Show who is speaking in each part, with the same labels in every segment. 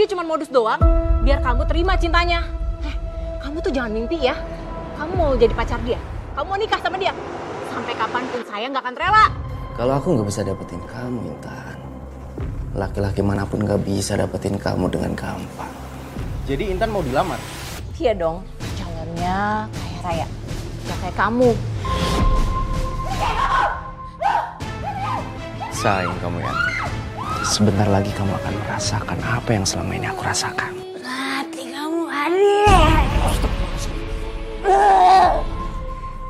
Speaker 1: dia cuma modus doang biar kamu terima cintanya. Kamu tuh jangan mimpi ya. Kamu mau jadi pacar dia, kamu mau nikah sama dia. Sampai kapanpun saya nggak akan rela.
Speaker 2: Kalau aku nggak bisa dapetin kamu, Intan, laki-laki manapun nggak bisa dapetin kamu dengan gampang.
Speaker 3: Jadi Intan mau dilamar?
Speaker 1: Iya dong, calonnya kayak Raya, gak kayak kamu.
Speaker 2: Sayang kamu ya. Sebentar lagi kamu akan merasakan apa yang selama ini aku rasakan.
Speaker 1: Hati kamu adik.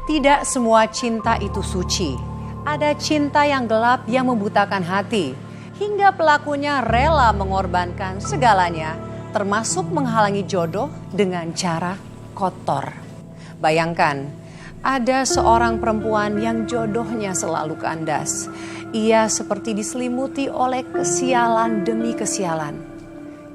Speaker 4: Tidak semua cinta itu suci. Ada cinta yang gelap yang membutakan hati. Hingga pelakunya rela mengorbankan segalanya, termasuk menghalangi jodoh dengan cara kotor. Bayangkan, ada seorang perempuan yang jodohnya selalu kandas. Ia seperti diselimuti oleh kesialan demi kesialan.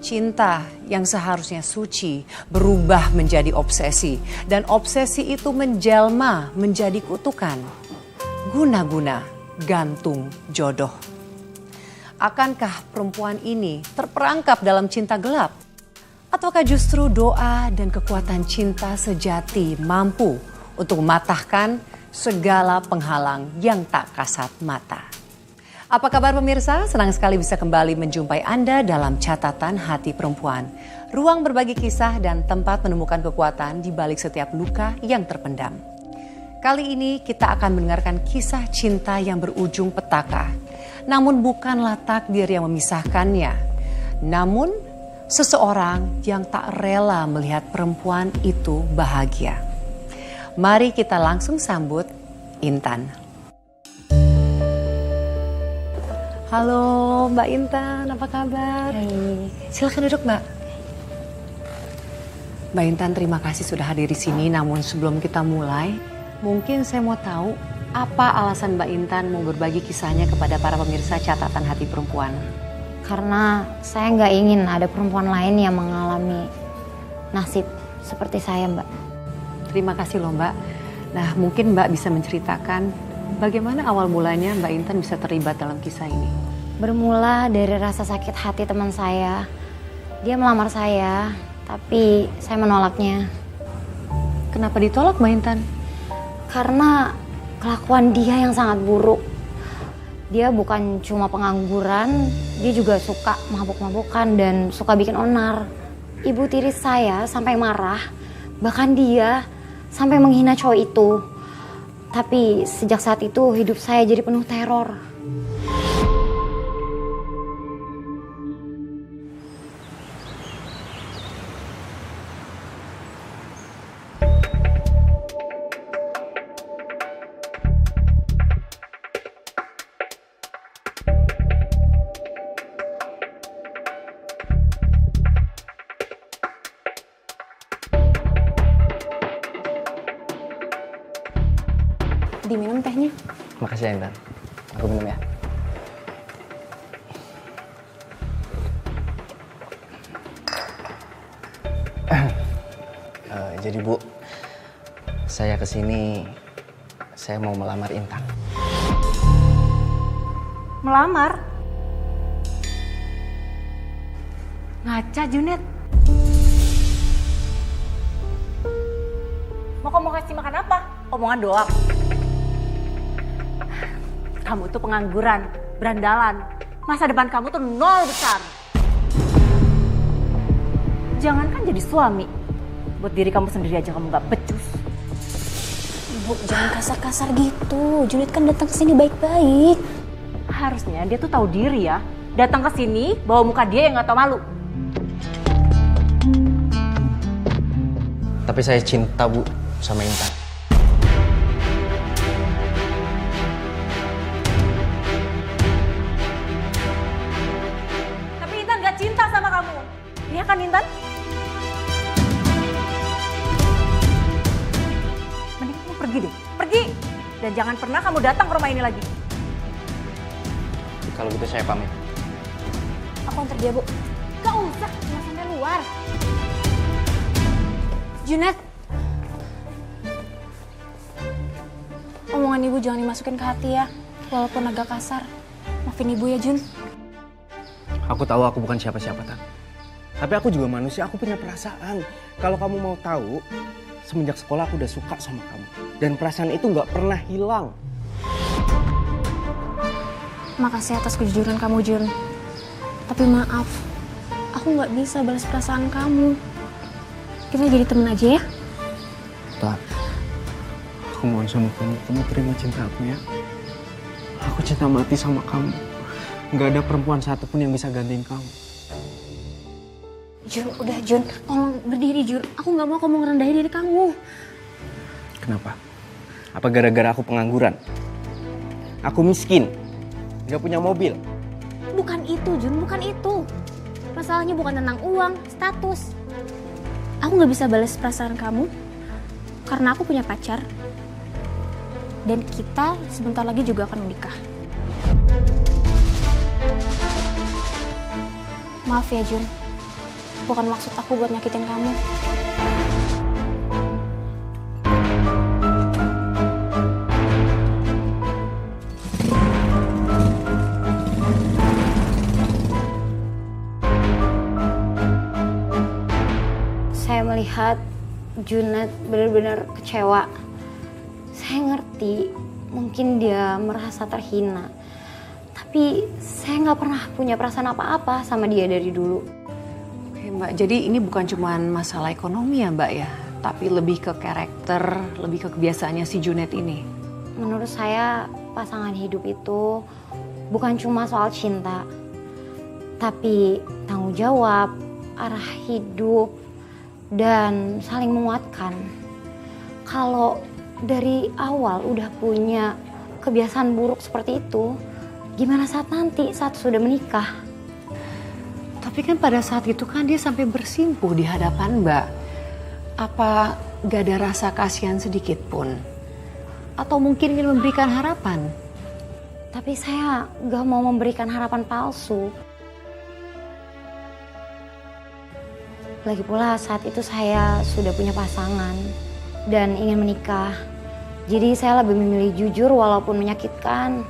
Speaker 4: Cinta yang seharusnya suci berubah menjadi obsesi. Dan obsesi itu menjelma menjadi kutukan. Guna-guna gantung jodoh. Akankah perempuan ini terperangkap dalam cinta gelap? Ataukah justru doa dan kekuatan cinta sejati mampu untuk mematahkan segala penghalang yang tak kasat mata? Apa kabar pemirsa? Senang sekali bisa kembali menjumpai Anda dalam Catatan Hati Perempuan. Ruang berbagi kisah dan tempat menemukan kekuatan di balik setiap luka yang terpendam. Kali ini kita akan mendengarkan kisah cinta yang berujung petaka. Namun bukanlah takdir yang memisahkannya. Namun seseorang yang tak rela melihat perempuan itu bahagia. Mari kita langsung sambut Intan. Halo Mbak Intan, apa kabar?
Speaker 5: Hai.
Speaker 4: Silakan duduk Mbak. Mbak Intan, terima kasih sudah hadir di sini. Namun sebelum kita mulai, mungkin saya mau tahu apa alasan Mbak Intan mau berbagi kisahnya kepada para pemirsa Catatan Hati Perempuan?
Speaker 5: Karena saya nggak ingin ada perempuan lain yang mengalami nasib seperti saya, Mbak.
Speaker 4: Terima kasih loh Mbak. Nah, mungkin Mbak bisa menceritakan bagaimana awal mulanya Mbak Intan bisa terlibat dalam kisah ini?
Speaker 5: Bermula dari rasa sakit hati teman saya. Dia melamar saya, tapi saya menolaknya.
Speaker 4: Kenapa ditolak Mbak Intan?
Speaker 5: Karena kelakuan dia yang sangat buruk. Dia bukan cuma pengangguran, dia juga suka mabuk-mabukan dan suka bikin onar. Ibu tiri saya sampai marah, bahkan dia sampai menghina cowok itu. Tapi sejak saat itu hidup saya jadi penuh teror. Diminum tehnya.
Speaker 2: Makasih ya Intan. Aku minum ya. Jadi Bu, saya kesini, saya mau melamar Intan.
Speaker 1: Melamar? Ngaca Junet. Mau kamu kasih makan apa? Omongan doang. Kamu tuh pengangguran, berandalan. Masa depan kamu tuh nol besar. Jangankan jadi suami, buat diri kamu sendiri aja kamu gak becus.
Speaker 5: Ibu, jangan kasar-kasar gitu. Junit kan datang ke sini baik-baik.
Speaker 1: Harusnya dia tuh tahu diri ya. Datang ke sini bawa muka dia yang gak tahu malu.
Speaker 2: Tapi saya cinta Bu sama Intan.
Speaker 1: Tapi Intan gak cinta sama kamu. Iya kan Intan? Mending kamu pergi deh. Pergi. Dan jangan pernah kamu datang ke rumah ini lagi.
Speaker 2: Kalau gitu saya pamit.
Speaker 5: Aku antar dia, Bu.
Speaker 1: Gak usah, jangan sampai luar.
Speaker 5: Junet. Omongan ibu jangan dimasukin ke hati ya. Walaupun agak kasar. Maafin ibu ya, Jun.
Speaker 2: Aku tahu aku bukan siapa-siapa, Tan.
Speaker 3: Tapi aku juga manusia, aku punya perasaan. Kalau kamu mau tahu, semenjak sekolah aku udah suka sama kamu. Dan perasaan itu nggak pernah hilang.
Speaker 6: Makasih atas kejujuran kamu, Jun. Tapi maaf, aku nggak bisa balas perasaan kamu. Kita jadi temen aja ya?
Speaker 3: Tak, aku mohon sama kamu terima cinta aku ya. Aku cinta mati sama kamu. Nggak ada perempuan satupun yang bisa gantiin kamu.
Speaker 6: Jun, udah Jun, tolong berdiri Jun. Aku nggak mau kamu ngerendahin diri kamu.
Speaker 3: Kenapa? Apa gara-gara aku pengangguran? Aku miskin, nggak punya mobil.
Speaker 6: Bukan itu Jun, bukan itu. Masalahnya bukan tentang uang, status. Aku nggak bisa balas perasaan kamu karena aku punya pacar. Dan kita sebentar lagi juga akan menikah. Maaf ya Jun, bukan maksud aku buat nyakitin kamu.
Speaker 5: Saya melihat Junet benar-benar kecewa. Saya ngerti, mungkin dia merasa terhina. Tapi saya nggak pernah punya perasaan apa-apa sama dia dari dulu.
Speaker 4: Oke Mbak, jadi ini bukan cuma masalah ekonomi ya Mbak ya, tapi lebih ke karakter, lebih ke kebiasaannya si Junet ini.
Speaker 5: Menurut saya pasangan hidup itu bukan cuma soal cinta, tapi tanggung jawab, arah hidup, dan saling menguatkan. Kalau dari awal udah punya kebiasaan buruk seperti itu, gimana saat nanti saat sudah menikah?
Speaker 4: Tapi kan pada saat itu kan dia sampai bersimpuh di hadapan Mbak. Apa gak ada rasa kasihan sedikit pun? Atau mungkin ingin memberikan harapan?
Speaker 5: Tapi saya gak mau memberikan harapan palsu. Lagi pula saat itu saya sudah punya pasangan dan ingin menikah. Jadi saya lebih memilih jujur walaupun menyakitkan.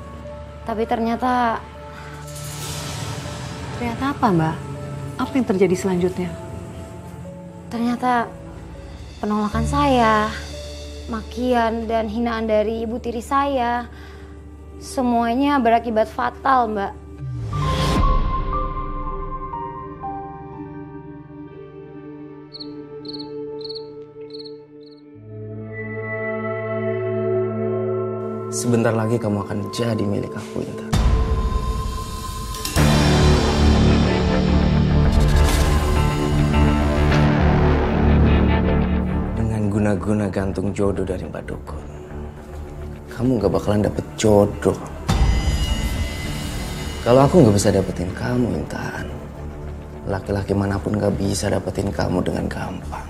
Speaker 5: Tapi ternyata
Speaker 4: Ternyata apa Mbak? Apa yang terjadi selanjutnya?
Speaker 5: Ternyata penolakan saya, makian dan hinaan dari ibu tiri saya, semuanya berakibat fatal, Mbak.
Speaker 2: Sebentar lagi kamu akan jadi milik aku, Intan. Dengan guna-guna gantung jodoh dari Mbak Dukun, kamu gak bakalan dapet jodoh. Kalau aku gak bisa dapetin kamu, Intan, laki-laki manapun gak bisa dapetin kamu dengan gampang.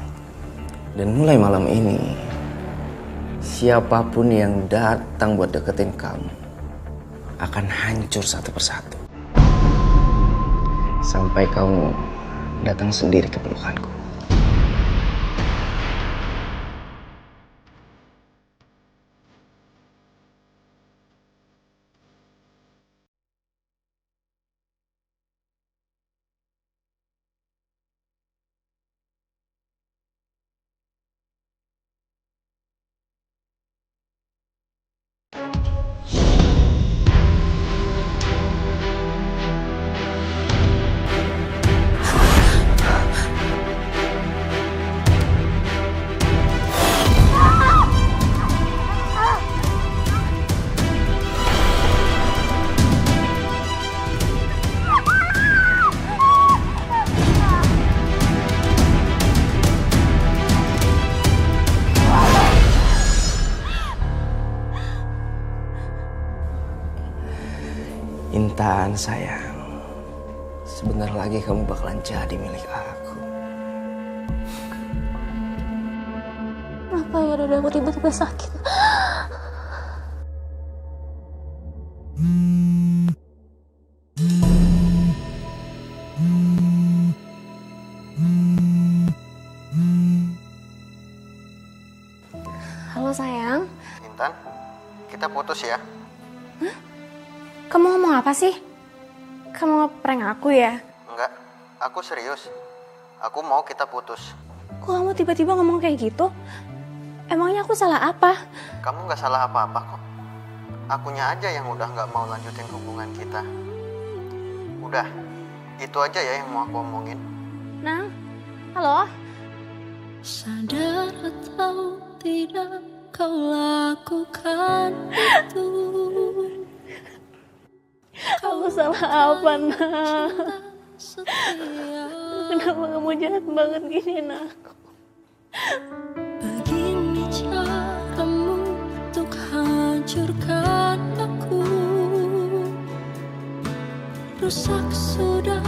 Speaker 2: Dan mulai malam ini, siapapun yang datang buat deketin kamu akan hancur satu persatu. Sampai kamu datang sendiri ke pelukanku. Intan sayang, sebentar lagi kamu bakalan jadi milik aku.
Speaker 6: Kenapa ya dada aku tiba-tiba sakit? Halo sayang.
Speaker 3: Intan, kita putus ya.
Speaker 6: Kamu ngomong apa sih? Kamu ngeprank aku ya?
Speaker 3: Enggak, aku serius. Aku mau kita putus.
Speaker 6: Kok kamu tiba-tiba ngomong kayak gitu? Emangnya aku salah apa?
Speaker 3: Kamu gak salah apa-apa kok. Akunya aja yang udah gak mau lanjutin hubungan kita. Udah, itu aja ya yang mau aku omongin.
Speaker 6: Nang, halo?
Speaker 7: Sadar atau tidak kau lakukan itu.
Speaker 6: Aku salah apa, Nang? Kenapa kamu jahat banget gini, Nang?
Speaker 7: Begini caramu untuk hancurkan aku. Rusak sudah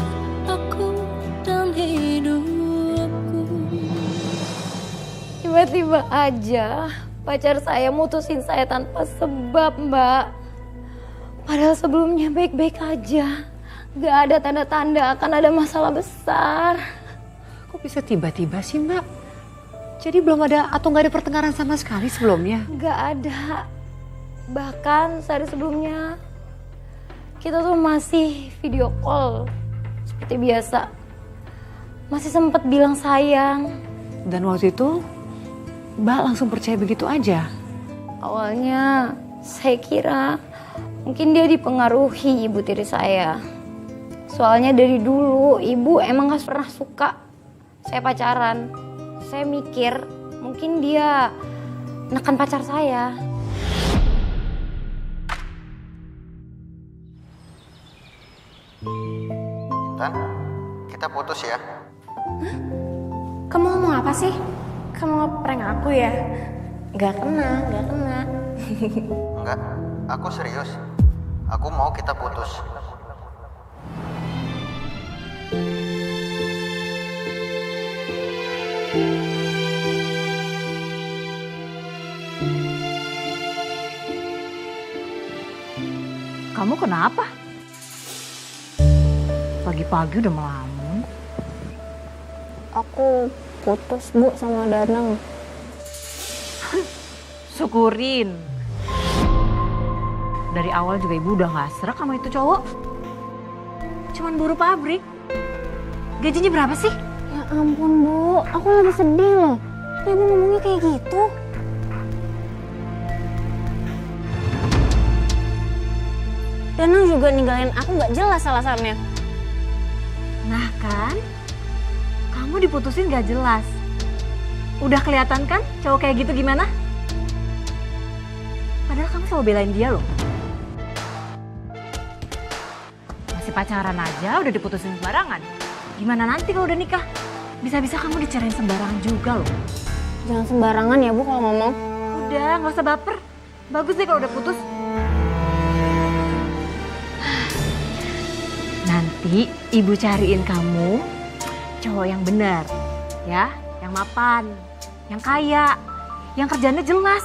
Speaker 7: aku dan hidupku.
Speaker 5: Tiba-tiba aja pacar saya mutusin saya tanpa sebab, Mbak. Padahal sebelumnya baik-baik aja. Gak ada tanda-tanda akan ada masalah besar.
Speaker 4: Kok bisa tiba-tiba sih, Mbak? Jadi belum ada atau nggak ada pertengkaran sama sekali sebelumnya?
Speaker 5: Gak ada. Bahkan sehari sebelumnya kita tuh masih video call seperti biasa. Masih sempat bilang sayang.
Speaker 4: Dan waktu itu Mbak langsung percaya begitu aja?
Speaker 5: Awalnya saya kira mungkin dia dipengaruhi ibu tiri saya. Soalnya dari dulu ibu emang gak pernah suka saya pacaran. Saya mikir mungkin dia nekan pacar saya.
Speaker 3: Intan, kita putus ya.
Speaker 6: Kamu ngomong apa sih? Kamu ngeprank aku ya?
Speaker 5: Gak kena.
Speaker 3: Enggak, aku serius. Aku mau kita putus.
Speaker 1: Kamu kenapa? Pagi-pagi udah melamun.
Speaker 6: Aku putus, Bu, sama Danang.
Speaker 1: Syukurin. Dari awal juga ibu udah gak serak sama itu cowok. Cuman buruh pabrik. Gajinya berapa sih?
Speaker 6: Ya ampun, Bu. Aku lagi sedih loh. Kok Ibu ngomongnya kayak gitu? Danang juga ninggalin aku gak jelas alasannya.
Speaker 1: Nah kan, kamu diputusin gak jelas. Udah kelihatan kan cowok kayak gitu gimana? Padahal kamu selalu belain dia loh. Masih pacaran aja udah diputusin sembarangan. Gimana nanti kalau udah nikah? Bisa-bisa kamu dicerain sembarangan juga loh.
Speaker 6: Jangan sembarangan ya, Bu, kalau ngomong.
Speaker 1: Udah, gak usah baper. Bagus deh kalau udah putus. Nanti ibu cariin kamu cowok yang benar, ya, yang mapan, yang kaya, yang kerjanya jelas,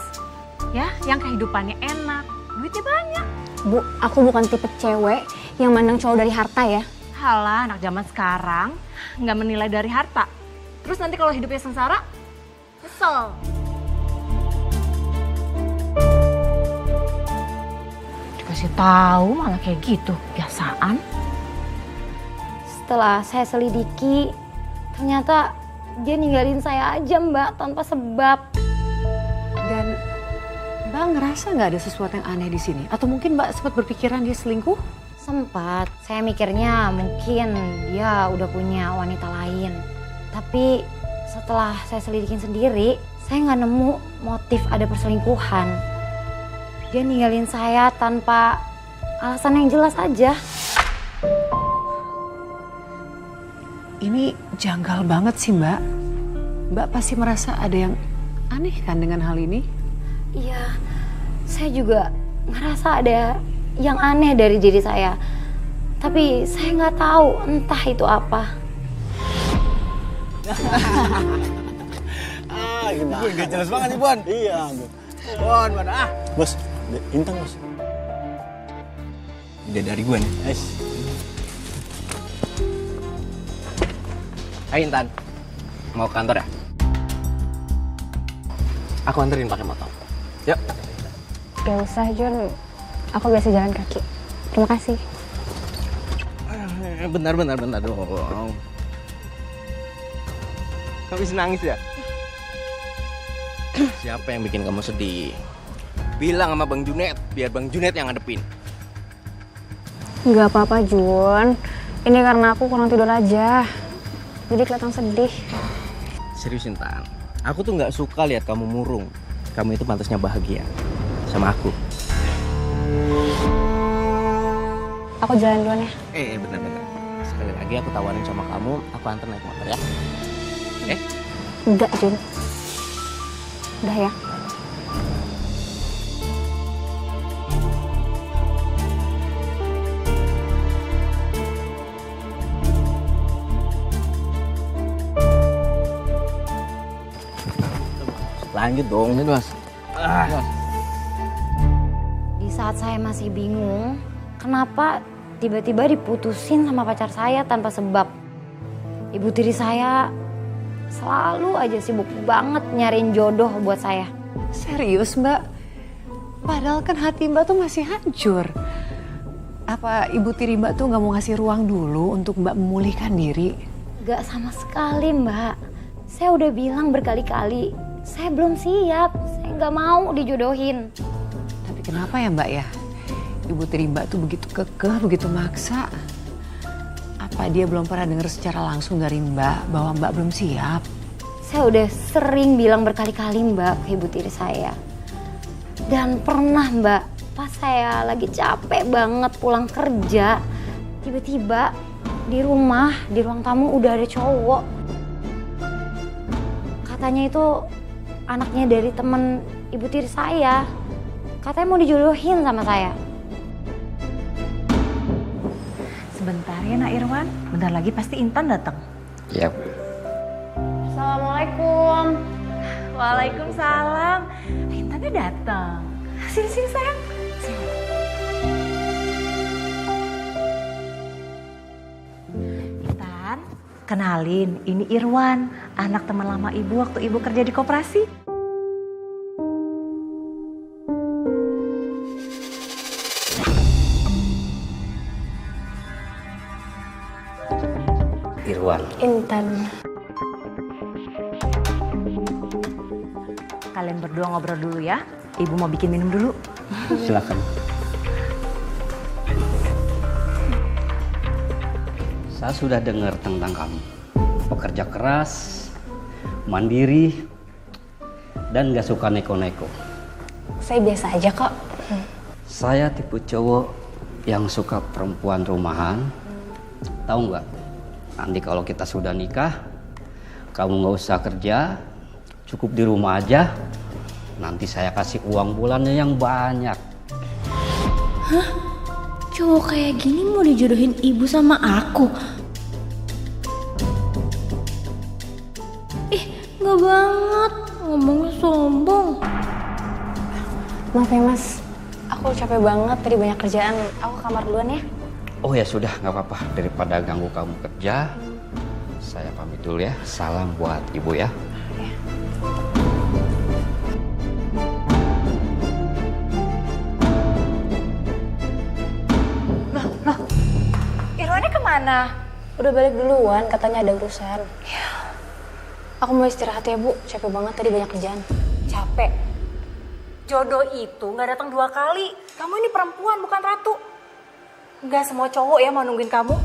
Speaker 1: ya, yang kehidupannya enak, duitnya banyak.
Speaker 6: Bu, aku bukan tipe cewek yang mandang cowok dari harta ya.
Speaker 1: Halah, anak zaman sekarang nggak menilai dari harta. Terus nanti kalau hidupnya sengsara, kesel. Dikasih tahu malah kayak gitu, biasaan.
Speaker 5: Setelah saya selidiki, ternyata dia ninggalin saya aja, Mbak, tanpa sebab.
Speaker 4: Dan Mbak ngerasa nggak ada sesuatu yang aneh di sini? Atau mungkin Mbak sempat berpikiran dia selingkuh?
Speaker 5: Sempat, saya mikirnya mungkin dia udah punya wanita lain. Tapi setelah saya selidikin sendiri, saya nggak nemu motif ada perselingkuhan. Dia ninggalin saya tanpa alasan yang jelas aja.
Speaker 4: Ini janggal banget sih, Mbak. Mbak pasti merasa ada yang aneh kan dengan hal ini?
Speaker 5: Iya, saya juga ngerasa ada yang aneh dari diri saya. Tapi saya nggak tahu entah itu apa.
Speaker 8: Gue gak jelas banget nih, Bon. Iya, Bon, mana? Bos, Intan, Bos. Dia dari gue nih.
Speaker 2: Hai Intan, mau ke kantor ya? Aku anterin pakai motor. Yuk.
Speaker 6: Gak usah, Jun. Aku biasa jalan kaki. Terima kasih.
Speaker 2: Bentar dong. Habis nangis ya? Siapa yang bikin kamu sedih? Bilang sama Bang Junet, biar Bang Junet yang ngadepin.
Speaker 6: Nggak apa-apa Jun, ini karena aku kurang tidur aja. Jadi kelihatan sedih.
Speaker 2: Serius Intan, aku tuh nggak suka lihat kamu murung. Kamu itu pantasnya bahagia sama aku.
Speaker 6: Aku jalan duluan ya.
Speaker 2: Bener-bener. Sekali lagi aku tawarin sama kamu, aku antar naik motor ya.
Speaker 6: Enggak Jun. Udah ya.
Speaker 2: Lanjut dong, ini Mas.
Speaker 5: Di saat saya masih bingung, kenapa tiba-tiba diputusin sama pacar saya tanpa sebab. Ibu tiri saya selalu aja sibuk banget nyariin jodoh buat saya.
Speaker 4: Serius Mbak? Padahal kan hati Mbak tuh masih hancur. Apa ibu tiri Mbak tuh gak mau ngasih ruang dulu untuk Mbak memulihkan diri?
Speaker 5: Gak sama sekali Mbak. Saya udah bilang berkali-kali, saya belum siap. Saya gak mau dijodohin.
Speaker 4: Tapi kenapa ya Mbak ya? Ibu tiri Mbak tuh begitu kekeh, begitu maksa. Apa dia belum pernah dengar secara langsung dari Mbak bahwa Mbak belum siap?
Speaker 5: Saya udah sering bilang berkali-kali Mbak ke ibu tiri saya. Dan pernah Mbak, pas saya lagi capek banget pulang kerja, tiba-tiba di rumah, di ruang tamu udah ada cowok. Katanya itu anaknya dari temen ibu tiri saya. Katanya mau dijodohin sama saya.
Speaker 1: Sebentar ya Nak Irwan, bentar lagi pasti Intan datang.
Speaker 2: Yap.
Speaker 5: Assalamualaikum.
Speaker 1: Waalaikumsalam. Intannya datang. Sini sayang. Sini. Intan, kenalin, ini Irwan, anak teman lama ibu waktu ibu kerja di koperasi.
Speaker 2: Irwan.
Speaker 6: Intan.
Speaker 1: Kalian berdua ngobrol dulu ya. Ibu mau bikin minum dulu.
Speaker 8: Silakan.
Speaker 9: Saya sudah dengar tentang kamu. Pekerja keras, mandiri, dan gak suka neko-neko.
Speaker 6: Saya biasa aja kok.
Speaker 9: Saya tipe cowok yang suka perempuan rumahan. Tahu nggak? Nanti kalau kita sudah nikah, kamu nggak usah kerja, cukup di rumah aja. Nanti saya kasih uang bulannya yang banyak.
Speaker 6: Hah? Cowok kayak gini mau dijodohin ibu sama aku? Ih, nggak banget. Ngomongnya sombong. Maaf ya mas, aku capek banget tadi banyak kerjaan. Aku ke kamar duluan ya.
Speaker 9: Oh ya sudah, nggak apa-apa. Daripada ganggu kamu kerja, saya pamit dulu ya. Salam buat ibu ya.
Speaker 1: Loh, Irwannya kemana?
Speaker 6: Udah balik duluan, katanya ada urusan. Aku mau istirahat ya bu, capek banget tadi banyak kerjaan.
Speaker 1: Capek. Jodoh itu nggak datang 2 kali. Kamu ini perempuan bukan ratu. Nggak semua cowok ya mau nungguin kamu.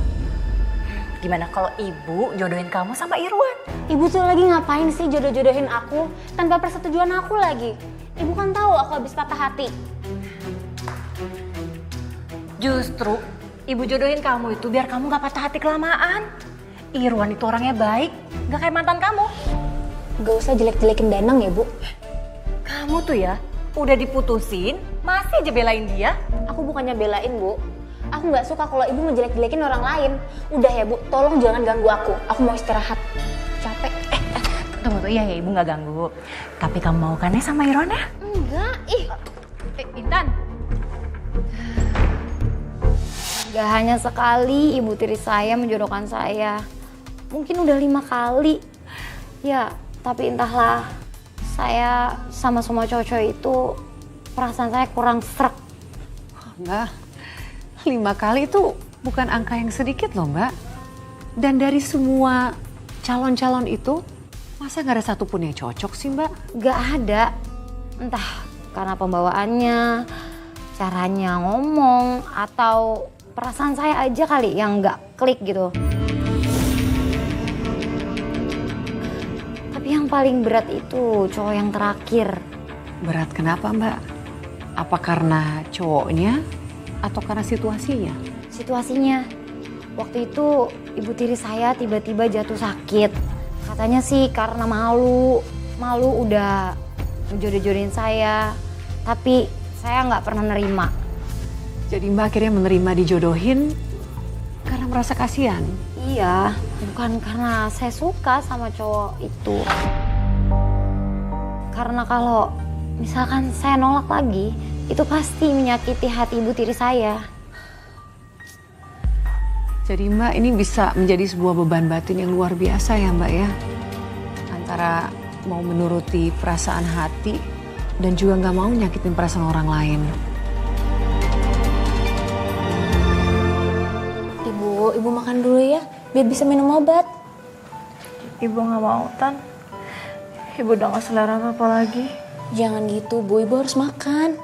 Speaker 1: Gimana kalau ibu jodohin kamu sama Irwan?
Speaker 6: Ibu tuh lagi ngapain sih jodoh-jodohin aku tanpa persetujuan aku lagi? Ibu kan tahu aku habis patah hati.
Speaker 1: Justru ibu jodohin kamu itu biar kamu nggak patah hati kelamaan. Irwan itu orangnya baik, nggak kayak mantan kamu.
Speaker 6: Gak usah jelek-jelekin Danang ya bu.
Speaker 1: Kamu tuh ya udah diputusin, masih aja belain dia.
Speaker 6: Aku bukannya belain bu. Aku nggak suka kalau ibu ngejelek-jelekin orang lain. Udah ya bu, tolong jangan ganggu aku. Aku mau istirahat. Capek.
Speaker 1: Tunggu, iya ya ibu nggak ganggu. Tapi kamu mau kan ya sama Irwan ya?
Speaker 6: Enggak, ih.
Speaker 1: Intan.
Speaker 5: Gak hanya sekali ibu tiri saya menjodohkan saya. Mungkin udah 5 kali. Ya, tapi entahlah. Saya sama semua cowok-cowok itu perasaan saya kurang srek.
Speaker 4: Mbak, 5 kali itu bukan angka yang sedikit loh Mbak. Dan dari semua calon-calon itu, Masa gak ada satupun yang cocok sih Mbak?
Speaker 5: Gak ada. Entah karena pembawaannya, caranya ngomong, atau perasaan saya aja kali yang gak klik gitu. Tapi yang paling berat itu cowok yang terakhir.
Speaker 4: Berat kenapa Mbak? Apa karena cowoknya atau karena situasinya?
Speaker 5: Situasinya, waktu itu ibu tiri saya tiba-tiba jatuh sakit. Katanya sih karena malu udah menjodoh-jodohin saya. Tapi saya nggak pernah nerima.
Speaker 4: Jadi Mbak akhirnya menerima dijodohin karena merasa kasihan?
Speaker 5: Iya, bukan karena saya suka sama cowok itu. Karena kalau misalkan saya nolak lagi, itu pasti menyakiti hati ibu tiri saya.
Speaker 4: Jadi Mbak ini bisa menjadi sebuah beban batin yang luar biasa ya Mbak ya? Antara mau menuruti perasaan hati dan juga nggak mau nyakitin perasaan orang lain.
Speaker 6: Ibu makan dulu ya, biar bisa minum obat.
Speaker 1: Ibu nggak mau, Tan. Ibu udah nggak selera apa-apa lagi.
Speaker 6: Jangan gitu, Bu. Ibu harus makan.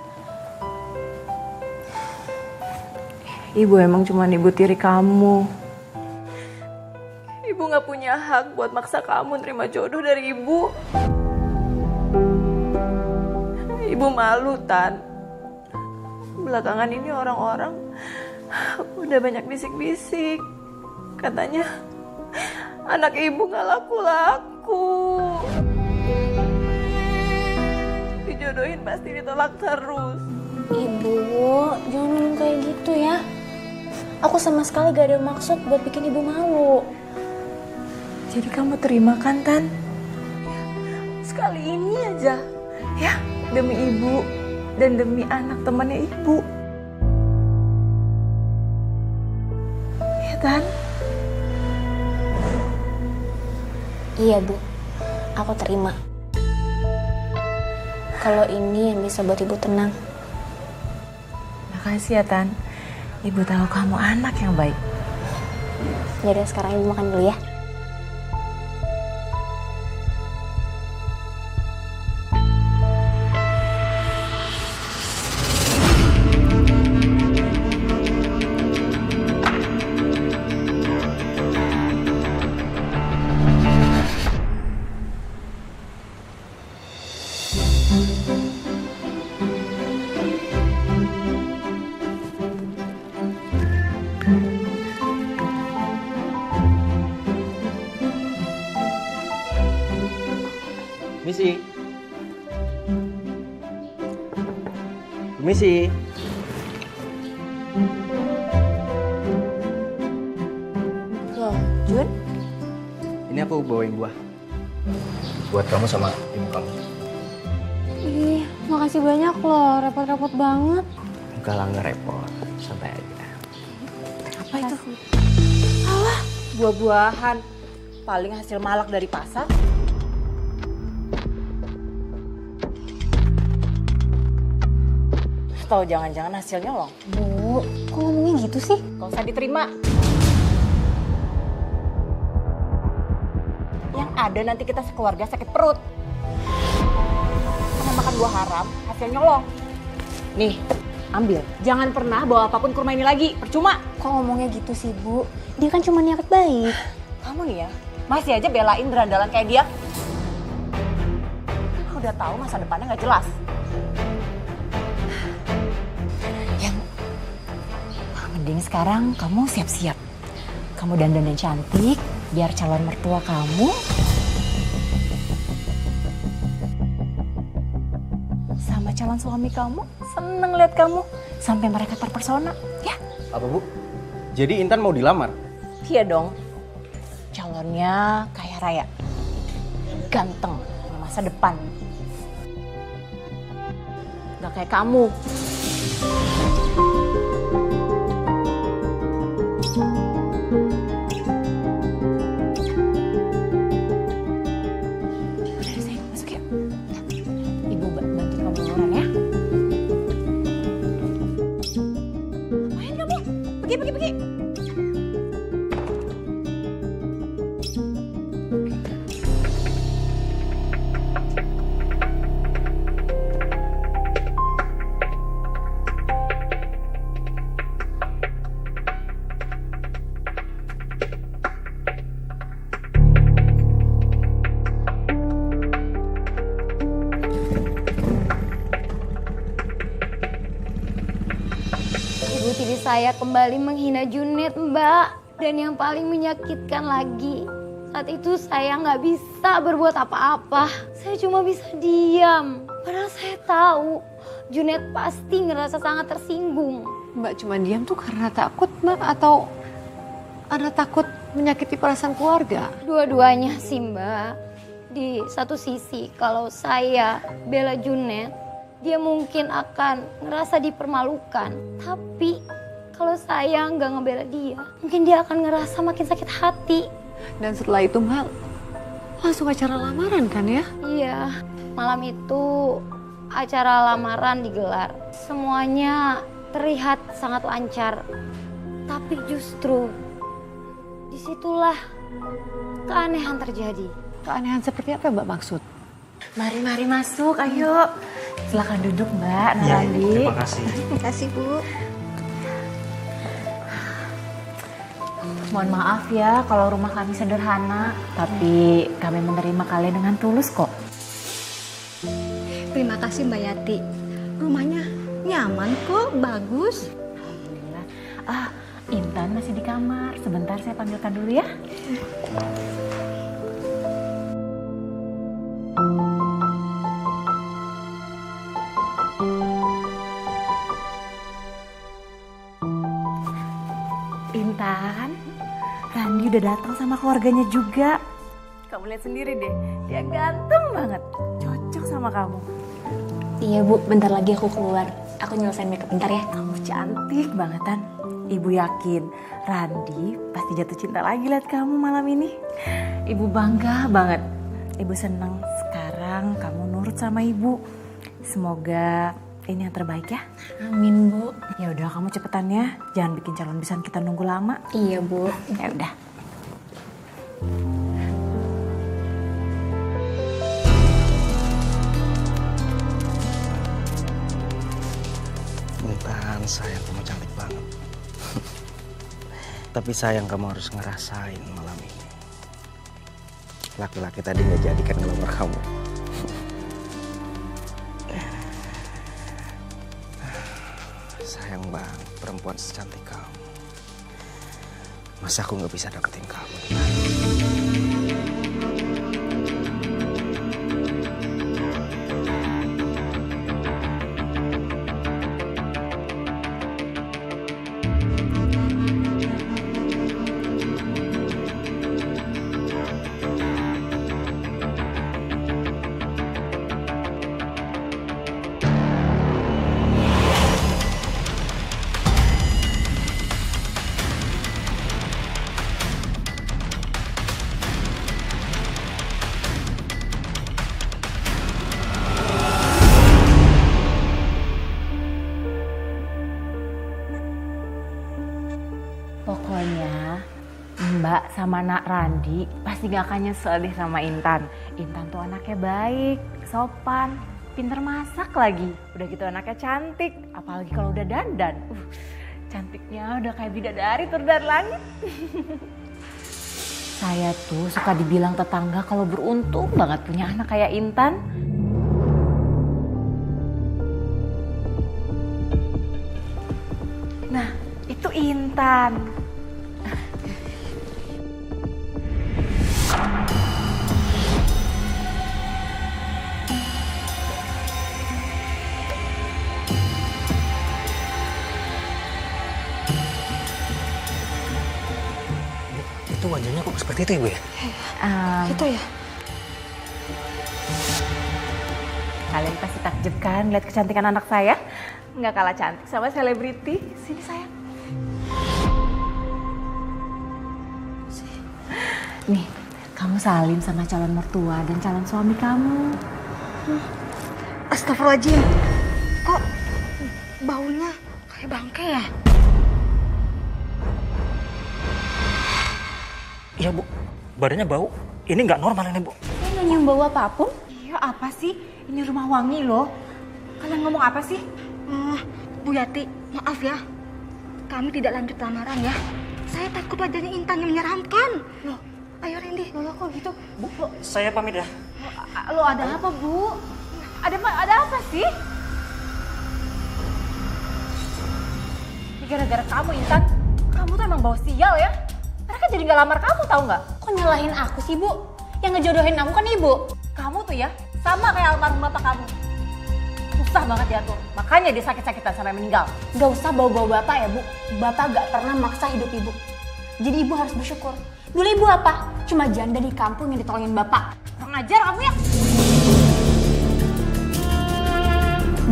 Speaker 1: Ibu emang cuma ibu tiri kamu. Ibu nggak punya hak buat maksa kamu terima jodoh dari ibu. Ibu malu, Tan. Belakangan ini orang-orang udah banyak bisik-bisik. Katanya anak ibu nggak laku-laku. Dijodohin pasti ditolak terus.
Speaker 6: Ibu, jangan ngomong kayak gitu ya. Aku sama sekali gak ada maksud buat bikin ibu malu.
Speaker 1: Jadi kamu terima kan, Tan? Sekali ini aja, ya, demi ibu dan demi anak temannya ibu. Ya, Tan?
Speaker 6: Iya, Bu. Aku terima. Kalau ini yang bisa buat ibu tenang.
Speaker 1: Makasih ya, Tan. Ibu tahu kamu anak yang baik.
Speaker 6: Jadi sekarang ibu makan dulu ya.
Speaker 3: Misi. Misi.
Speaker 6: Loh, Jun?
Speaker 3: Ini aku bawain buah.
Speaker 2: Buat kamu sama ibu kamu.
Speaker 6: Ih, makasih banyak loh. Repot-repot banget.
Speaker 2: Enggak lah, nggak repot. Santai aja.
Speaker 6: Apa itu?
Speaker 1: Alah, buah-buahan. Paling hasil malak dari pasar. Atau jangan-jangan hasilnya loh.
Speaker 6: Bu, kok ngomongnya gitu sih?
Speaker 1: Gak usah diterima. Yang ada nanti kita sekeluarga sakit perut. Karena makan buah haram, hasilnya nyolong. Nih, ambil. Jangan pernah bawa apapun ke rumah ini lagi, percuma.
Speaker 6: Kok ngomongnya gitu sih, Bu? Dia kan cuma niat baik.
Speaker 1: Kamu nih ya, masih aja belain berandalan kayak dia. Udah tahu masa depannya nggak jelas. Mending sekarang kamu siap-siap. Kamu dandan dan cantik, biar calon mertua kamu sama calon suami kamu seneng lihat kamu sampai mereka terpersona, ya?
Speaker 3: Apa, Bu? Jadi Intan mau dilamar?
Speaker 1: Iya dong. Calonnya kaya raya, ganteng, punya masa depan. Gak kayak kamu. Pergi.
Speaker 5: tiri saya kembali menghina Junet, Mbak. Dan yang paling menyakitkan lagi, saat itu saya nggak bisa berbuat apa-apa. Saya cuma bisa diam. Padahal saya tahu Junet pasti ngerasa sangat tersinggung.
Speaker 4: Mbak cuma diam tuh karena takut, Mbak, atau ada takut menyakiti perasaan keluarga?
Speaker 5: Dua-duanya sih, Mbak. Di satu sisi kalau saya bela Junet, dia mungkin akan ngerasa dipermalukan. Tapi kalau saya nggak ngebela dia, mungkin dia akan ngerasa makin sakit hati.
Speaker 4: Dan setelah itu, Mbak, langsung acara lamaran kan ya?
Speaker 5: Iya, malam itu acara lamaran digelar. Semuanya terlihat sangat lancar. Tapi justru disitulah keanehan terjadi.
Speaker 4: Keanehan seperti apa, Mbak, maksud?
Speaker 1: Mari masuk, ayo. Silakan duduk, Mbak Narandi.
Speaker 3: Terima kasih.
Speaker 6: Terima kasih, Bu.
Speaker 1: Mohon maaf ya kalau rumah kami sederhana, tapi kami menerima kalian dengan tulus kok.
Speaker 6: Terima kasih Mbak Yati. Rumahnya nyaman kok, bagus.
Speaker 1: Alhamdulillah. Intan masih di kamar. Sebentar saya panggilkan dulu ya. Intan, Randi udah datang sama keluarganya juga. Kamu lihat sendiri deh, dia ganteng banget. Cocok sama kamu.
Speaker 6: Iya Bu, bentar lagi aku keluar. Aku nyelesain makeup bentar ya.
Speaker 1: Kamu cantik bangetan. Ibu yakin Randi pasti jatuh cinta lagi lihat kamu malam ini. Ibu bangga banget. Ibu seneng sekarang kamu nurut sama ibu. Semoga ini yang terbaik ya.
Speaker 6: Amin Bu.
Speaker 1: Ya udah kamu cepetan ya. Jangan bikin calon besan kita nunggu lama.
Speaker 6: Iya Bu.
Speaker 1: Ya udah.
Speaker 2: Intan, sayang kamu cantik banget. Tapi sayang kamu harus ngerasain malam ini. Laki-laki tadi nggak jadikan ngelamar kamu. Sayang banget perempuan secantik kamu. Masa aku nggak bisa dapetin kamu?
Speaker 1: Pokoknya Mbak sama Nak Randi pasti gak akan nyesel deh sama Intan. Intan tuh anaknya baik, sopan, pinter masak lagi. Udah gitu anaknya cantik, apalagi kalau udah dandan. Cantiknya udah kayak bidadari turun dari langit. Saya tuh suka dibilang tetangga kalau beruntung banget punya anak kayak Intan. Nah, itu Intan.
Speaker 2: Itu wajahnya kok seperti itu Ibu ya?
Speaker 6: Gitu ya?
Speaker 1: Kalian pasti takjub kan lihat kecantikan anak saya? Nggak kalah cantik sama selebriti. Sini sayang. Nih, kamu salim sama calon mertua dan calon suami kamu.
Speaker 6: Astagfirullahaladzim. Kok baunya kayak bangke ya?
Speaker 8: Iya Bu, badannya bau. Ini nggak normal ini Bu.
Speaker 6: Saya nggak nyium bau apapun.
Speaker 1: Iya apa sih? Ini rumah wangi loh. Kalian ngomong apa sih?
Speaker 6: Bu Yati, maaf ya. Kami tidak lanjut lamaran ya. Saya takut wajahnya Intan yang menyeramkan. Loh, ayo Randy.
Speaker 1: Loh kok gitu?
Speaker 8: Bu, saya pamit ya.
Speaker 1: Lo ada apa Bu? Ada apa sih? Gara-gara kamu Intan, kamu tuh emang bawa sial ya. Mereka jadi gak lamar kamu tahu nggak?
Speaker 6: Kok nyalahin aku sih, Bu? Yang ngejodohin aku kan Ibu.
Speaker 1: Kamu tuh ya sama kayak almarhum bapak kamu. Susah banget diatur, makanya dia sakit-sakitan sampai meninggal.
Speaker 6: Gak usah bawa-bawa Bapak ya, Bu. Bapak gak pernah maksa hidup Ibu. Jadi Ibu harus bersyukur. Dulu Ibu apa? Cuma janda di kampung yang ditolongin Bapak.
Speaker 1: Kurang ajar kamu ya.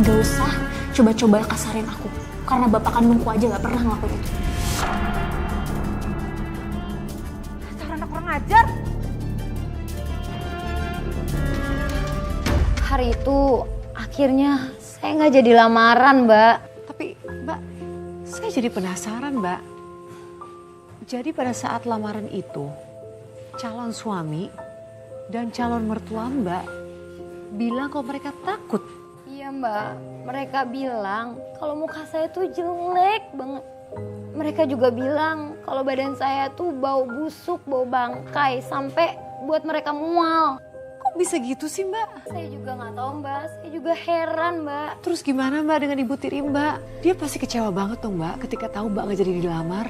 Speaker 6: Gak usah coba-coba kasarin aku. Karena Bapak kandungku aja gak pernah ngelakuin itu.
Speaker 1: Dasar anak kurang ajar.
Speaker 5: Hari itu akhirnya saya nggak jadi lamaran, Mbak.
Speaker 4: Tapi Mbak, saya jadi penasaran Mbak. Jadi pada saat lamaran itu, calon suami dan calon mertua Mbak bilang kalau mereka takut.
Speaker 5: Iya, Mbak. Mereka bilang kalau muka saya tuh jelek banget. Mereka juga bilang kalau badan saya tuh bau busuk, bau bangkai, sampai buat mereka mual.
Speaker 4: Kok bisa gitu sih Mbak?
Speaker 5: Saya juga nggak tahu, Mbak. Saya juga heran, Mbak.
Speaker 4: Terus gimana Mbak dengan Ibu Tiri Mbak? Dia pasti kecewa banget dong Mbak ketika tahu Mbak nggak jadi dilamar.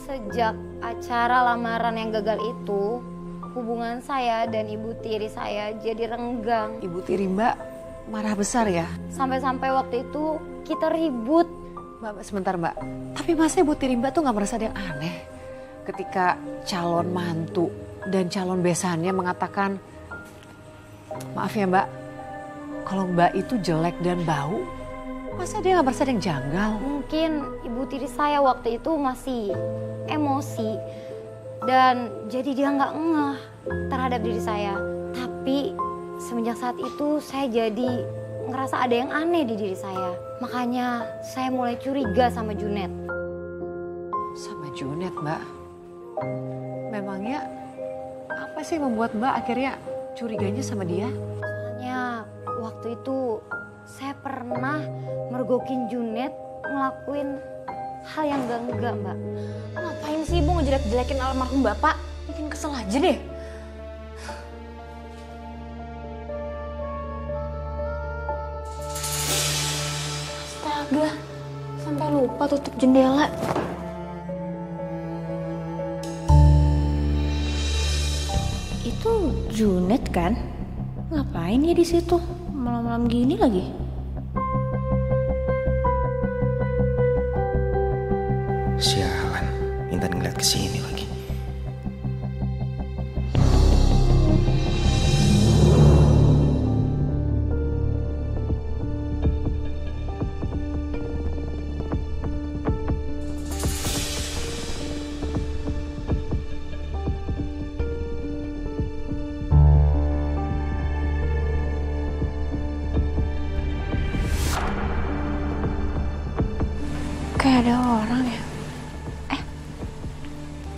Speaker 5: Sejak acara lamaran yang gagal itu, hubungan saya dan Ibu Tiri saya jadi renggang.
Speaker 4: Ibu Tiri Mbak marah besar ya?
Speaker 5: Sampai-sampai waktu itu kita ribut.
Speaker 4: Mbak, sebentar Mbak. Tapi masa Ibu Tiri Mbak tuh nggak merasa ada yang aneh? Ketika calon mantu dan calon besannya mengatakan, maaf ya Mbak, kalau Mbak itu jelek dan bau, masa dia nggak merasa ada yang janggal?
Speaker 5: Mungkin Ibu Tiri saya waktu itu masih emosi dan jadi dia nggak ngeh terhadap diri saya. Tapi semenjak saat itu saya jadi ngerasa ada yang aneh di diri saya. Makanya saya mulai curiga sama Junet.
Speaker 4: Sama Junet Mbak? Memangnya apa sih yang membuat Mbak akhirnya curiganya sama dia?
Speaker 5: Soalnya waktu itu saya pernah mergokin Junet ngelakuin hal yang enggak, Mbak.
Speaker 6: Ngapain sih Ibu ngejelek-jelekin almarhum Bapak? Bikin kesel aja deh. Astaga, sampai lupa tutup jendela. Itu Junet kan? Ngapain ya di situ? Malam-malam gini lagi.
Speaker 2: Sialan, Intan ngeliat kesini lagi.
Speaker 6: Kayak ada orang ya.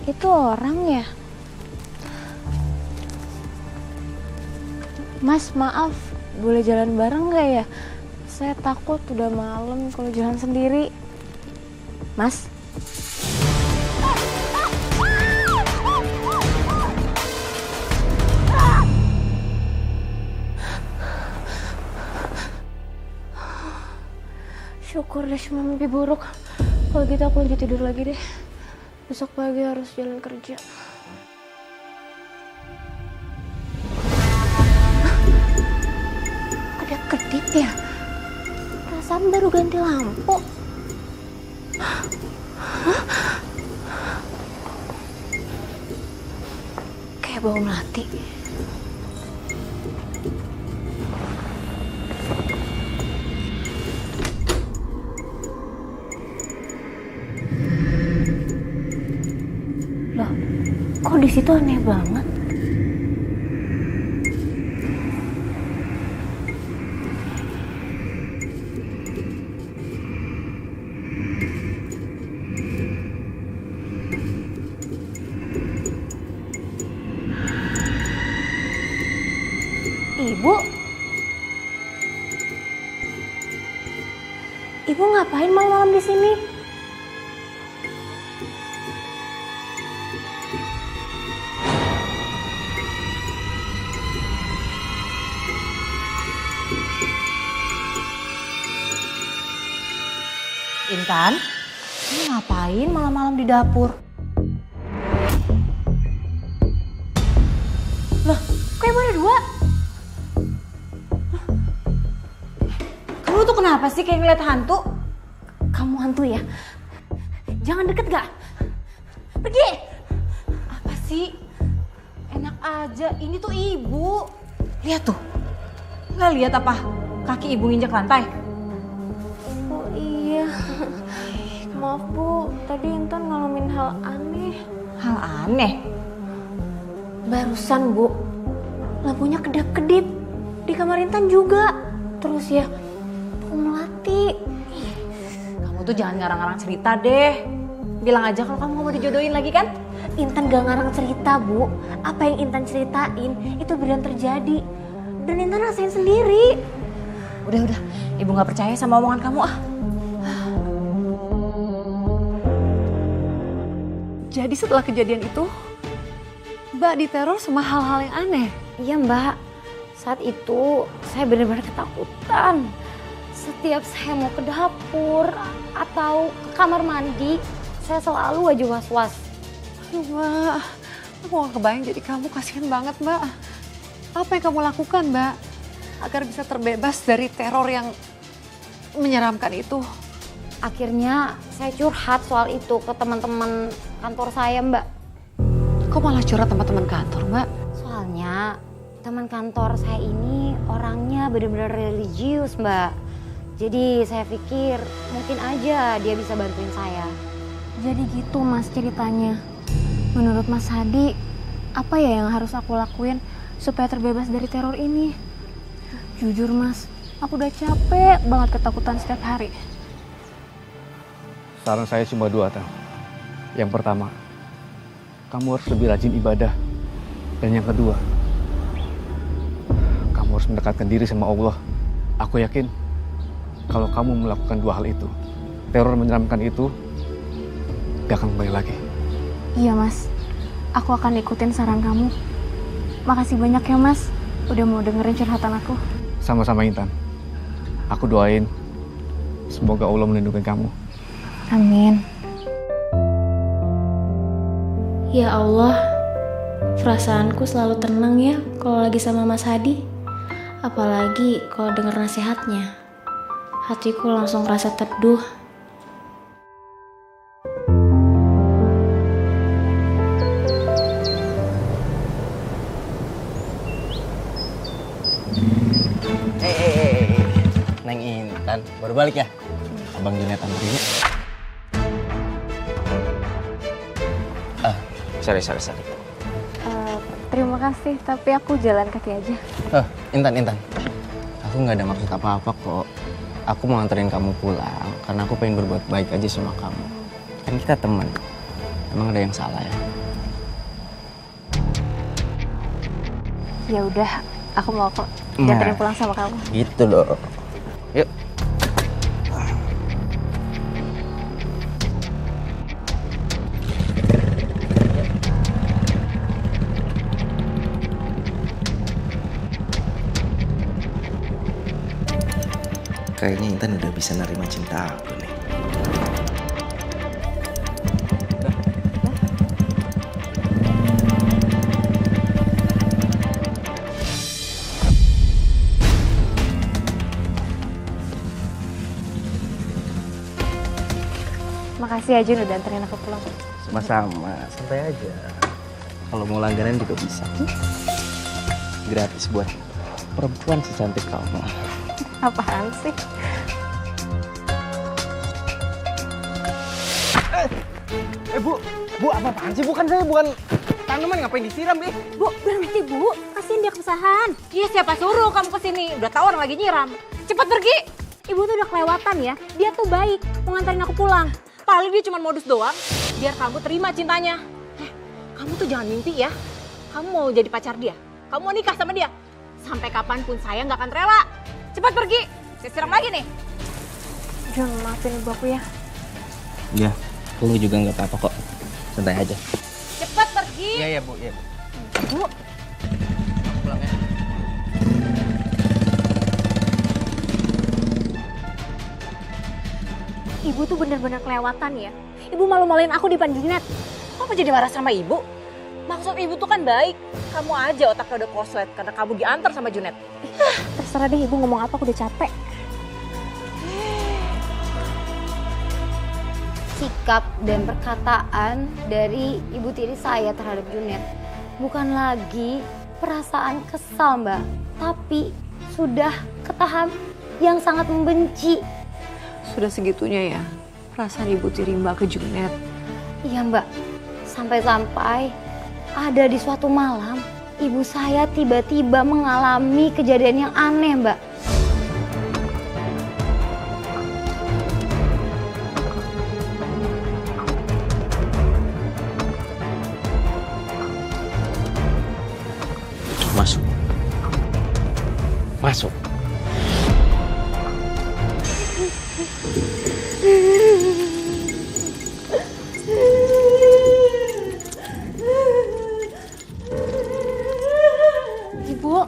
Speaker 6: Itu orang ya? Mas, maaf, boleh jalan bareng gak ya? Saya takut udah malam kalau jalan sendiri. Mas? Syukur deh cuma mimpi buruk. Kalau gitu aku lanjut tidur lagi deh. Besok pagi harus jalan kerja. Ada kedip ya? Perasaan baru ganti lampu. Kayak bau melati. Loh, kok di situ aneh banget? Ibu? Ibu ngapain malam-malam di sini?
Speaker 4: Intan,
Speaker 1: Ini ngapain malam-malam di dapur? Loh, kok ibu ada dua? Kamu tuh kenapa sih kayak ngeliat hantu?
Speaker 6: Kamu hantu ya? Jangan deket gak? Pergi!
Speaker 1: Apa sih? Enak aja, ini tuh ibu. Lihat tuh. Nggak lihat apa? Kaki ibu nginjak lantai.
Speaker 6: Oh iya. Maaf Bu, tadi Intan ngalamin hal aneh.
Speaker 1: Hal aneh?
Speaker 6: Barusan Bu, lampunya kedap-kedip. Di kamar Intan juga. Terus ya, Bu Melati.
Speaker 1: Kamu tuh jangan ngarang-ngarang cerita deh. Bilang aja kalau kamu mau dijodohin lagi kan?
Speaker 6: Intan gak ngarang cerita Bu. Apa yang Intan ceritain itu beneran terjadi. Dan Intan rasain sendiri.
Speaker 1: Udah, ibu nggak percaya sama omongan kamu ah.
Speaker 4: Jadi setelah kejadian itu, Mbak diteror sama hal-hal yang aneh.
Speaker 5: Iya Mbak, saat itu saya benar-benar ketakutan. Setiap saya mau ke dapur atau ke kamar mandi, saya selalu aja was-was.
Speaker 4: Aduh Mbak, aku gak kebayang jadi kamu, kasihan banget Mbak. Apa yang kamu lakukan Mbak, agar bisa terbebas dari teror yang menyeramkan itu?
Speaker 5: Akhirnya saya curhat soal itu ke teman-teman kantor saya Mbak.
Speaker 4: Kok malah curhat teman-teman kantor Mbak?
Speaker 5: Soalnya teman kantor saya ini orangnya benar-benar religius Mbak. Jadi saya pikir mungkin aja dia bisa bantuin saya.
Speaker 6: Jadi gitu Mas ceritanya. Menurut Mas Hadi, apa ya yang harus aku lakuin supaya terbebas dari teror ini? Jujur Mas, aku udah capek banget ketakutan setiap hari.
Speaker 3: Saran saya cuma 2, Tang. Yang pertama, kamu harus lebih rajin ibadah. Dan yang kedua, kamu harus mendekatkan diri sama Allah. Aku yakin kalau kamu melakukan 2 hal itu, teror menyeramkan itu gak akan kembali lagi.
Speaker 6: Iya Mas, aku akan ikutin saran kamu. Makasih banyak ya Mas, udah mau dengerin curhatan aku.
Speaker 3: Sama-sama Intan. Aku doain semoga Allah melindungi kamu.
Speaker 6: Amin.
Speaker 7: Ya Allah, perasaanku selalu tenang ya kalau lagi sama Mas Hadi. Apalagi kalau dengar nasihatnya. Hatiku langsung rasa teduh.
Speaker 2: Neng Intan, baru balik ya? Abang Junet anterin. Sorry.
Speaker 6: Terima kasih, tapi aku jalan kaki aja.
Speaker 2: Intan. Aku nggak ada maksud apa-apa kok. Aku mau anterin kamu pulang karena aku pengen berbuat baik aja sama kamu. Kan kita teman. Emang ada yang salah ya?
Speaker 6: Ya udah, aku mau kok dianterin pulang sama kamu.
Speaker 2: Gitu loh. Yuk. Kayaknya Intan udah bisa nerima cinta aku nih.
Speaker 6: Makasih ya Jun udah anterin aku pulang.
Speaker 2: Sama-sama, santai aja. Kalau mau langganan juga bisa. Gratis buat perempuan secantik kamu.
Speaker 6: Apaan sih?
Speaker 8: Bu, apaan sih? Bukan saya, bukan tanaman, ngapain disiram, Bi?
Speaker 6: Bu, berhenti Bu, kasihin dia kesusahan.
Speaker 1: Iya siapa suruh kamu kesini? Udah tahu orang lagi nyiram. Cepet pergi.
Speaker 6: Ibu tuh udah kelewatan ya, dia tuh baik, mau nganterin aku pulang.
Speaker 1: Paling dia cuma modus doang, biar kamu terima cintanya. Kamu tuh jangan mimpi ya. Kamu mau jadi pacar dia, kamu mau nikah sama dia. Sampai kapanpun saya nggak akan rela. Cepat pergi, saya siram lagi nih.
Speaker 6: Jun, maafin ibu aku ya.
Speaker 2: Iya, aku juga nggak apa-apa kok. Santai aja.
Speaker 1: Cepat pergi.
Speaker 8: Iya, Bu.
Speaker 1: Bu,
Speaker 2: Pulang ya.
Speaker 6: Ibu tuh bener-bener kelewatan ya. Ibu malu-maluin aku di depan Junet.
Speaker 1: Kok jadi marah sama ibu? Maksud ibu tuh kan baik. Kamu aja otaknya udah koslet karena kamu diantar sama Junet.
Speaker 6: Terserah deh ibu ngomong apa, aku udah capek.
Speaker 5: Sikap dan perkataan dari ibu tiri saya terhadap Junet bukan lagi perasaan kesal, Mbak, tapi sudah ke tahap yang sangat membenci.
Speaker 4: Sudah segitunya ya perasaan ibu tiri Mbak ke Junet.
Speaker 5: Iya, Mbak. Sampai-sampai ada di suatu malam ibu saya tiba-tiba mengalami kejadian yang aneh, Mbak.
Speaker 2: Masuk. Masuk.
Speaker 6: Bu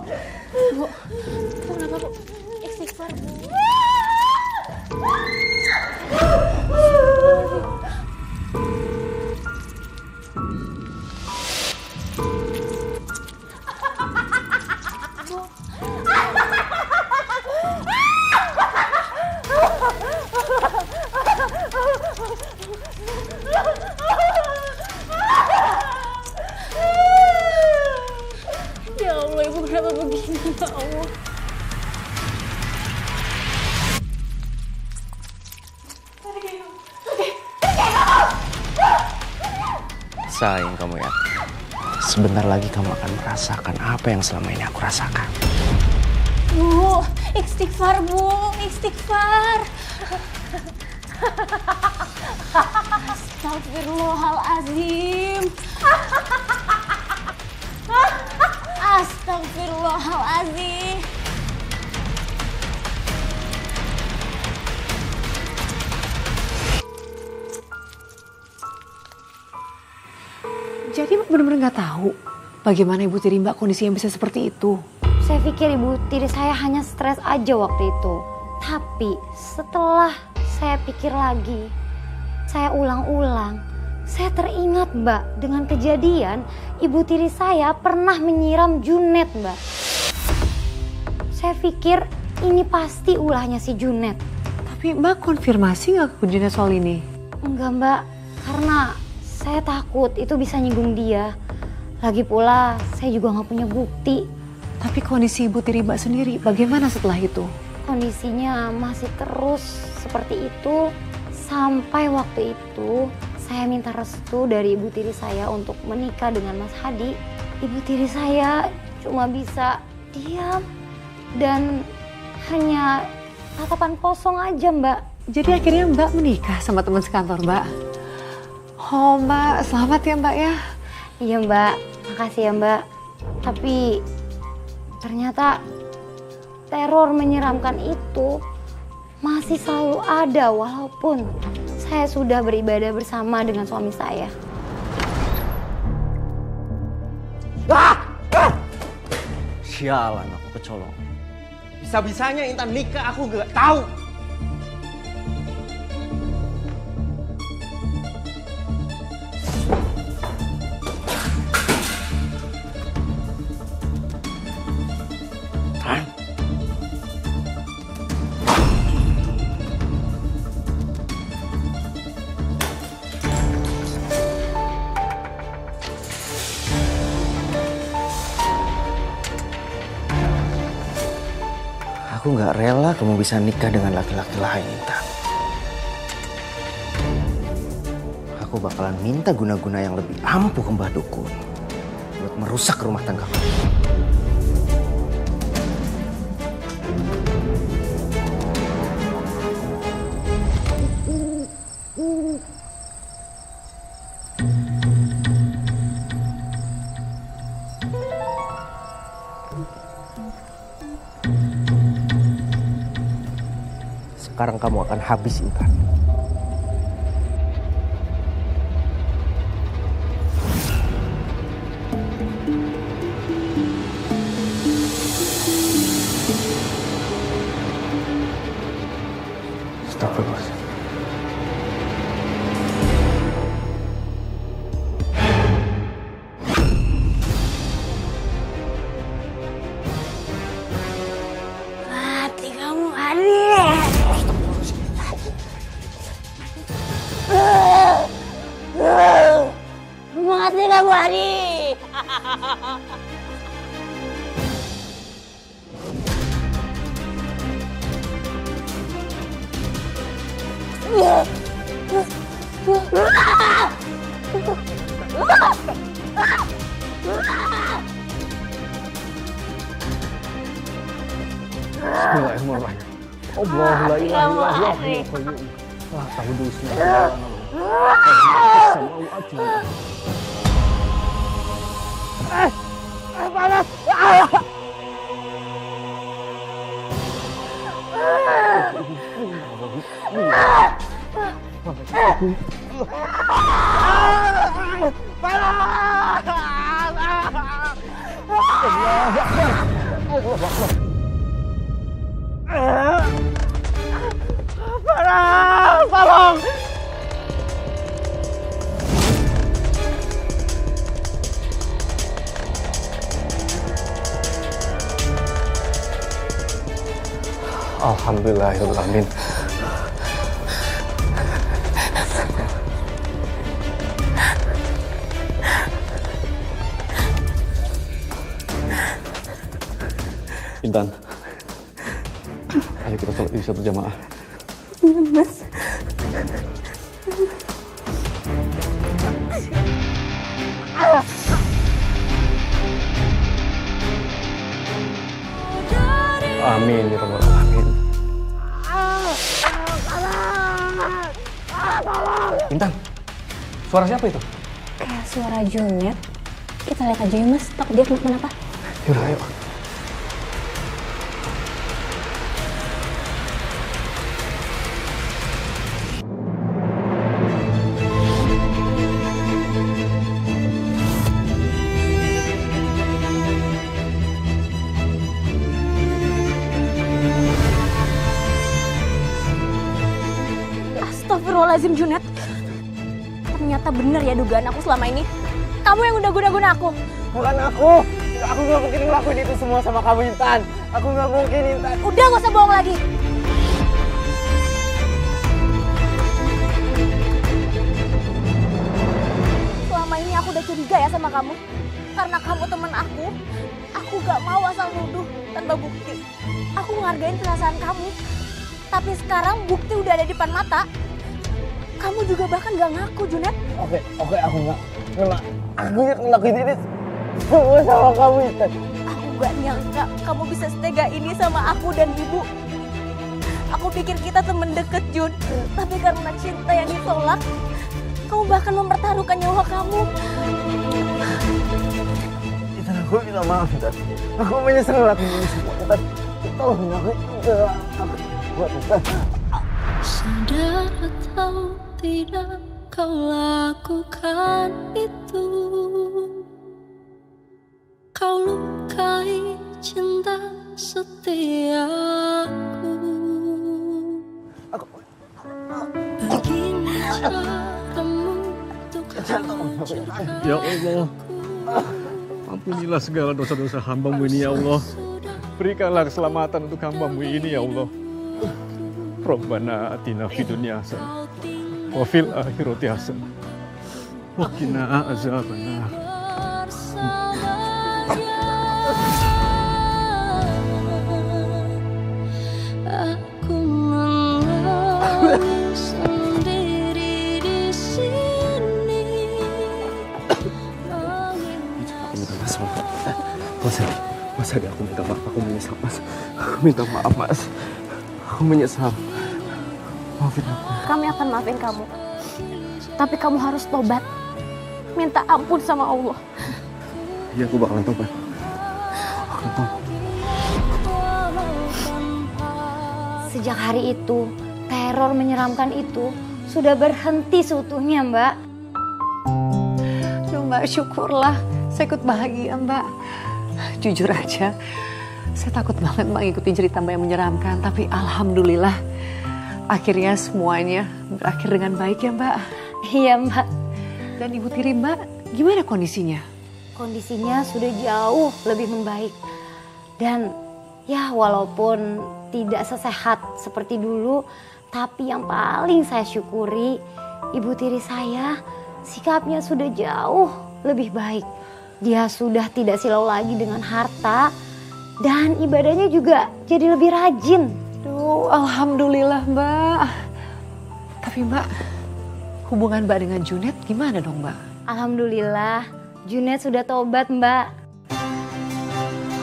Speaker 6: kenapa Bu? Istighfar Bu. Ya Allah, Ibu kenapa begini ya Allah?
Speaker 2: Sayang kamu ya. Sebentar lagi kamu akan merasakan apa yang selama ini aku rasakan.
Speaker 6: Bu, istighfar Bu, istighfar. Astagfirullahaladzim. Astagfirullahaladzim.
Speaker 4: Jadi Mbak benar-benar nggak tahu bagaimana ibu tiri Mbak kondisinya bisa seperti itu.
Speaker 5: Saya pikir ibu tiri saya hanya stres aja waktu itu. Tapi setelah saya pikir lagi, saya ulang-ulang, saya teringat, Mbak, dengan kejadian ibu tiri saya pernah menyiram Junet, Mbak. Saya pikir ini pasti ulahnya si Junet.
Speaker 4: Tapi Mbak konfirmasi nggak ke Junet soal ini?
Speaker 5: Enggak, Mbak, karena saya takut itu bisa nyinggung dia. Lagi pula saya juga nggak punya bukti.
Speaker 4: Tapi kondisi ibu tiri Mbak sendiri bagaimana setelah itu?
Speaker 5: Kondisinya masih terus seperti itu sampai waktu itu saya minta restu dari ibu tiri saya untuk menikah dengan Mas Hadi. Ibu tiri saya cuma bisa diam dan hanya tatapan kosong aja, Mbak.
Speaker 4: Jadi akhirnya Mbak menikah sama teman sekantor Mbak. Oh Mbak, selamat ya Mbak ya.
Speaker 5: Iya Mbak, makasih ya Mbak. Tapi ternyata teror menyeramkan itu masih selalu ada walaupun saya sudah beribadah bersama dengan suami saya.
Speaker 3: Sialan aku kecolong. Bisa-bisanya Intan nikah aku gak tahu.
Speaker 2: Aku nggak rela kamu bisa nikah dengan laki-laki lain, Intan. Aku bakalan minta guna-guna yang lebih ampuh ke Mbah Dukun buat merusak rumah tangga kamu. Sekarang kamu akan habis, Intan. Astagfirullah.
Speaker 3: Bismillahirrahmanirrahim. Allah la ilaha illallah. Wah, tahu dulu semua.
Speaker 8: Tolong!
Speaker 3: Alhamdulillahirrahmanirrahim. Intan, ayo kita sholat isya berjamaah.
Speaker 6: Mas.
Speaker 3: Amin ya rabbal alamin. Intan, suara siapa itu?
Speaker 6: Kayak suara Junet. Kita lihat aja ya mas, takut dia kenapa-napa.
Speaker 3: Yaudah, ayo.
Speaker 6: Astagfirullahaladzim Junet. Ternyata bener ya dugaan aku selama ini. Kamu yang udah guna-guna aku.
Speaker 8: Bukan aku. Aku gak mungkin ngelakuin itu semua sama kamu, Intan. Aku gak mungkin, Intan.
Speaker 6: Udah gak usah bohong lagi. Selama ini aku udah curiga ya sama kamu. Karena kamu temen aku gak mau asal nuduh tanpa bukti. Aku ngehargain perasaan kamu. Tapi sekarang bukti udah ada di depan mata. Kamu juga bahkan gak ngaku, Junet.
Speaker 8: Oke, aku gak. Aku yang ngelakuin ini semua sama kamu, Intan.
Speaker 6: Aku gak nyangka kamu bisa setega ini sama aku dan ibu. Aku pikir kita temen deket, Jun. Tapi karena cinta yang ditolak, kamu bahkan mempertaruhkan nyawa kamu.
Speaker 8: Intan, aku minta maaf, Intan. Aku menyesal ngelakuin ini semua, Intan. Tolong aku, Intan.
Speaker 7: Sadar atau tidak kau lakukan itu. Kau lukai cinta setiaku. Begini caramu untuk
Speaker 3: Ya Allah, ampunilah segala dosa-dosa hamba-Mu ini ya Allah. Berikanlah keselamatan untuk hamba-Mu ini ya Allah. Rabbana atina fid dunya hasanah wa fil akhirati hasanah wa qina azabannar.
Speaker 7: aku menangis sendiri di sini.
Speaker 3: Mas Hadi, aku minta maaf, aku menyesal Mas. Aku minta maaf Mas. Aku menyesal. Maafin aku.
Speaker 6: Kami akan maafin kamu. Tapi kamu harus tobat. Minta ampun sama Allah.
Speaker 3: Iya, aku bakalan tobat. Aku tobat.
Speaker 5: Sejak hari itu, teror menyeramkan itu sudah berhenti seutuhnya, Mbak.
Speaker 4: Duh, Mbak, syukurlah. Saya ikut bahagia, Mbak. Jujur aja, saya takut banget Mbak ngikutin cerita Mbak yang menyeramkan. Tapi alhamdulillah, akhirnya semuanya berakhir dengan baik ya, Mbak.
Speaker 5: Iya, Mbak.
Speaker 4: Dan Ibu Tiri, Mbak, gimana kondisinya?
Speaker 5: Kondisinya sudah jauh lebih membaik. Dan ya walaupun tidak sesehat seperti dulu, tapi yang paling saya syukuri, Ibu Tiri saya sikapnya sudah jauh lebih baik. Dia sudah tidak silau lagi dengan harta dan ibadahnya juga jadi lebih rajin.
Speaker 4: Duh, alhamdulillah Mbak. Tapi Mbak, hubungan Mbak dengan Junet gimana dong Mbak?
Speaker 5: Alhamdulillah, Junet sudah tobat Mbak.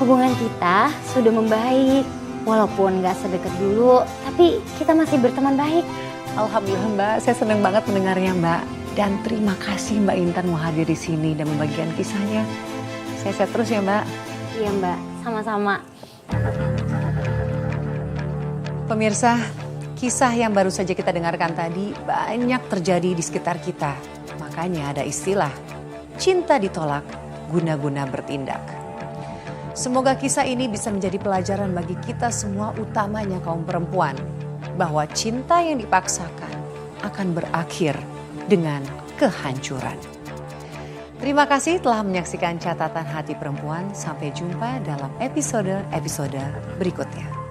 Speaker 5: Hubungan kita sudah membaik. Walaupun gak sedekat dulu, tapi kita masih berteman baik.
Speaker 4: Alhamdulillah Mbak, saya senang banget mendengarnya Mbak. Dan terima kasih Mbak Intan mau hadir di sini dan membagikan kisahnya. Sehat terus ya Mbak.
Speaker 5: Iya Mbak, sama-sama.
Speaker 4: Pemirsa, kisah yang baru saja kita dengarkan tadi banyak terjadi di sekitar kita. Makanya ada istilah, cinta ditolak, guna-guna bertindak. Semoga kisah ini bisa menjadi pelajaran bagi kita semua, utamanya kaum perempuan, bahwa cinta yang dipaksakan akan berakhir dengan kehancuran. Terima kasih telah menyaksikan Catatan Hati Perempuan. Sampai jumpa dalam episode berikutnya.